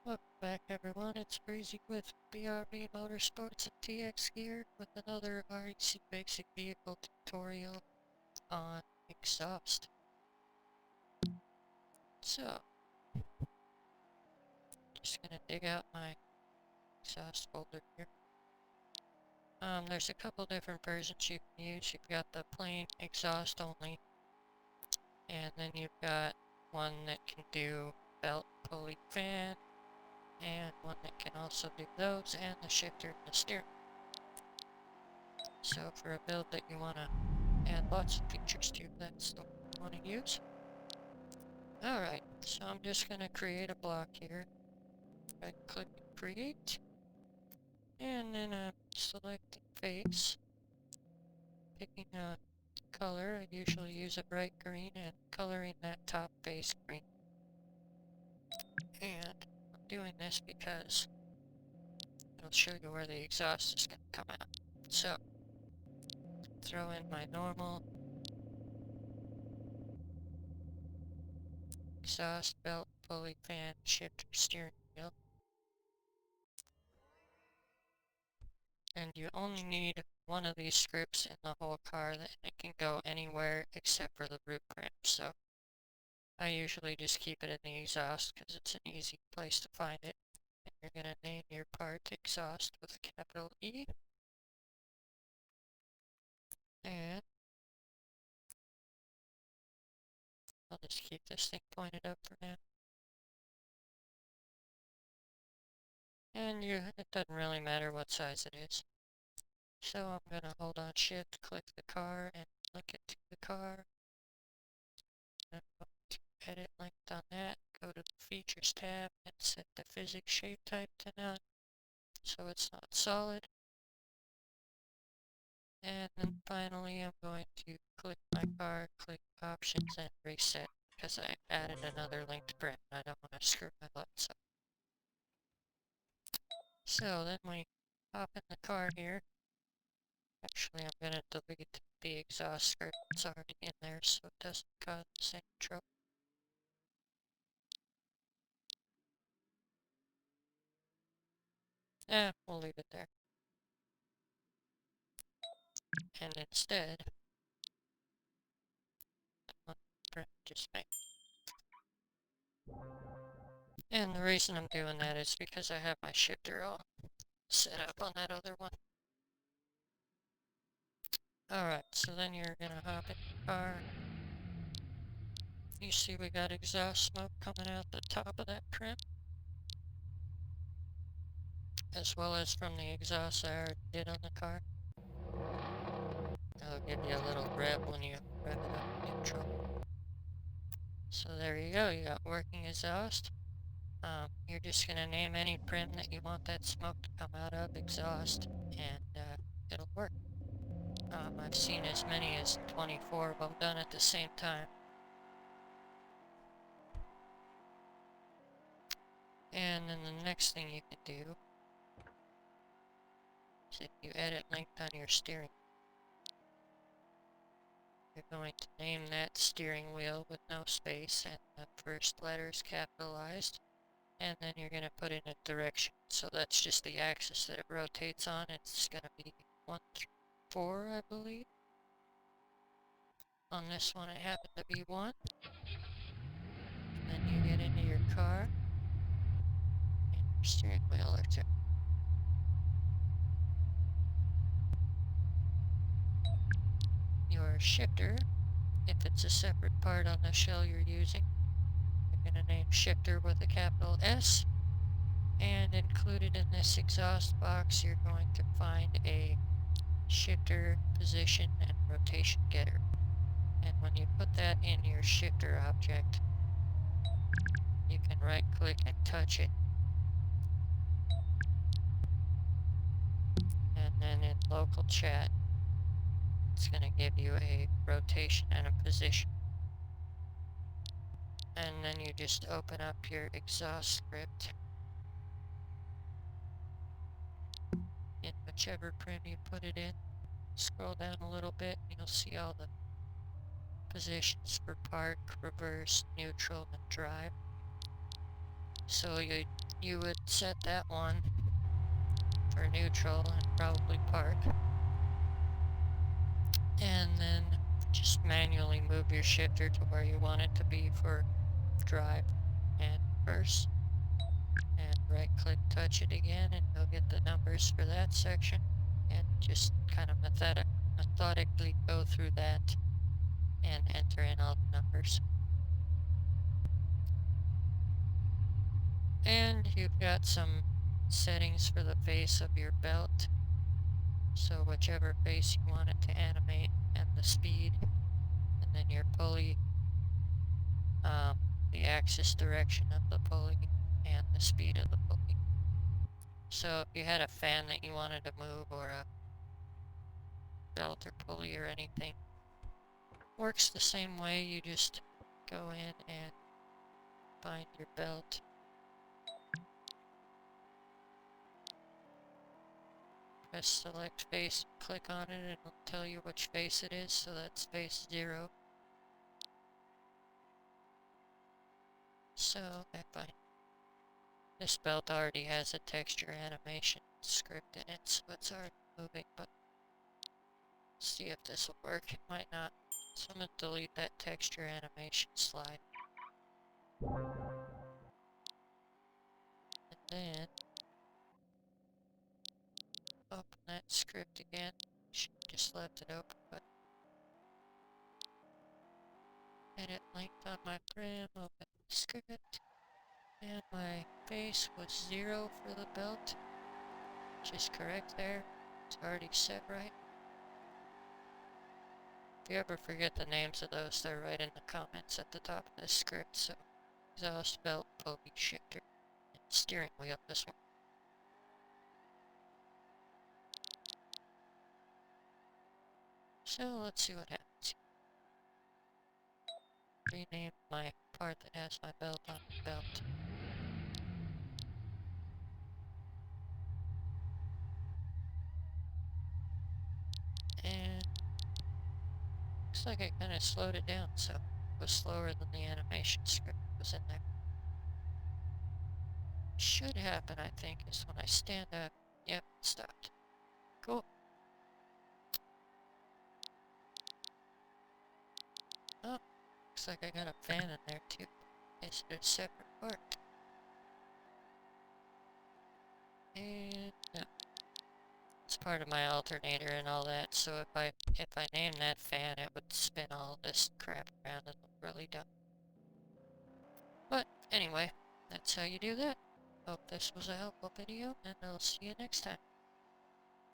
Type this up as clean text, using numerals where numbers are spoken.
Welcome back everyone, it's Breezy with BRB Motorsports and TX Gear with another REC Basic Vehicle tutorial on exhaust. So, just gonna dig out my exhaust folder here. There's a couple different versions you can use. You've got the plain exhaust only, and then you've got one that can do belt, pulley, fan, and one that can also do those, and the shifter and the steering. So for a build that you want to add lots of features to, that's the one you want to use. Alright, so I'm just going to create a block here. Right click create, and then select face, picking a color. I usually use a bright green and coloring that top face green. And I'm doing this because it'll show you where the exhaust is going to come out. So throw in my normal exhaust, belt, pulley, fan, shifter, steering wheel. And you only need one of these scripts in the whole car, and it can go anywhere except for the root clamp. So I usually just keep it in the exhaust because it's an easy place to find it. And you're going to name your part exhaust with a capital E. And I'll just keep this thing pointed up for now. And it doesn't really matter what size it is. So I'm going to hold on shift, click the car, and link it to the car. I'm going to edit length on that, go to the features tab, and set the physics shape type to none, so it's not solid. And then finally I'm going to click my car, click options, and reset, because I added another linked print. I don't want to screw my lights up. So then we hop in the car here. Actually, I'm going to delete the exhaust script that's already in there so it doesn't cause the same trouble. We'll leave it there. And instead, I'm going to just make. And the reason I'm doing that is because I have my shifter all set up on that other one. Alright, so then you're gonna hop in the car. You see we got exhaust smoke coming out the top of that trim, as well as from the exhaust I already did on the car. It'll give you a little rev when you rev it up neutral. So there you go, you got working exhaust. You're just gonna name any prim that you want that smoke to come out of, exhaust, and it'll work. I've seen as many as 24 of them done at the same time. And then the next thing you can do is if you edit length on your steering, you're going to name that steering wheel with no space and the first letters capitalized. And then you're going to put in a direction. So that's just the axis that it rotates on. It's going to be 1 through 4, I believe. On this one, it happened to be 1. And then you get into your car, and your steering wheel are turned. Your shifter, if it's a separate part on the shell you're using, you're going to name shifter with a capital S. And included in this exhaust box, you're going to find a shifter position and rotation getter. And when you put that in your shifter object, you can right click and touch it. And then in local chat, it's going to give you a rotation and a position. And then you just open up your exhaust script in whichever prim you put it in. Scroll down a little bit, and you'll see all the positions for park, reverse, neutral, and drive. So you you would set that one for neutral and probably park. And then just manually move your shifter to where you want it to be for drive and reverse. And right click, touch it again, and you'll get the numbers for that section. And just kind of methodically go through that and enter in all the numbers. And you've got some settings for the face of your belt. So whichever face you want it to animate, and the speed, and then your pulley, the axis direction of the pulley, and the speed of the pulley. So if you had a fan that you wanted to move, or a belt or pulley or anything, works the same way. You just go in and find your belt, press select face, click on it, and it'll tell you which face it is. So that's face 0. So this belt already has a texture animation script in it, so it's already moving, but see if this will work. It might not. So I'm going to delete that texture animation slide. And then open that script again. Should have just left it open, but edit length on my prim, open the script. And my face was 0 for the belt. Just correct there. It's already set right. If you ever forget the names of those, they're right in the comments at the top of this script. So, exhaust belt, pulley, shifter, and steering wheel, this one. So, let's see what happens. Rename my part that has my belt on the belt. And looks like I kind of slowed it down, so it was slower than the animation script was in there. Should happen, I think, is when I stand up. Yep, it stopped. Cool. Oh, looks like I got a fan in there too. Is it a separate part? And no. It's part of my alternator and all that, so if I name that fan, it would spin all this crap around and look really dumb. But anyway, that's how you do that. Hope this was a helpful video, and I'll see you next time.